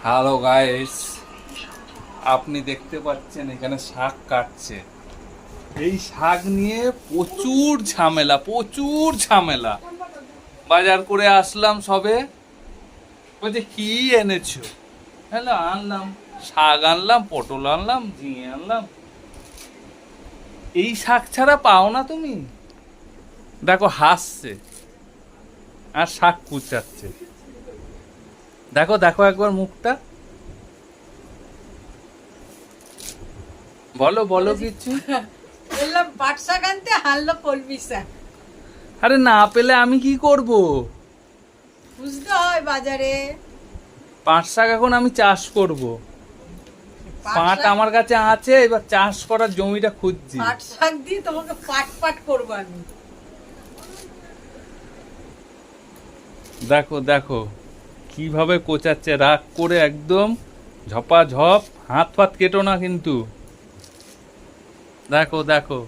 Hello guys, আপনি দেখতে পাচ্ছেন এখানে শাক কাটছে। এই শাক নিয়ে প্রচুর ঝামেলা। বাজার করে আসলাম সবে, বলছে কি এনেছো? হ্যালো, আনলাম শাক, আনলাম পটল, আনলাম ঝিঙে, আনলাম। এই শাক ছাড়া পাও না তুমি? দেখো হাসছে আর শাক কুচাচ্ছে। দেখো দেখো একবার মুখটা, বলো বলো কিছু। বললাম পাট শাক আনতে, হারলো কলমি শাক। আরে না পেলে আমি কি করব? বুঝতে হয় বাজারে। পাট শাক এখন আমি চাষ করব। পাট আমার কাছে আছে, এবার চাষ করার জমিটা খুঁজছি। পাট শাক দিয়ে তোমাকে পাট পাট করবো আমি। দেখো দেখো কিভাবে কোচাচ্ছে, রাগ করে একদম ঝপাঝপ। হাত ফাত কেটো না কিন্তু। দেখো দেখো।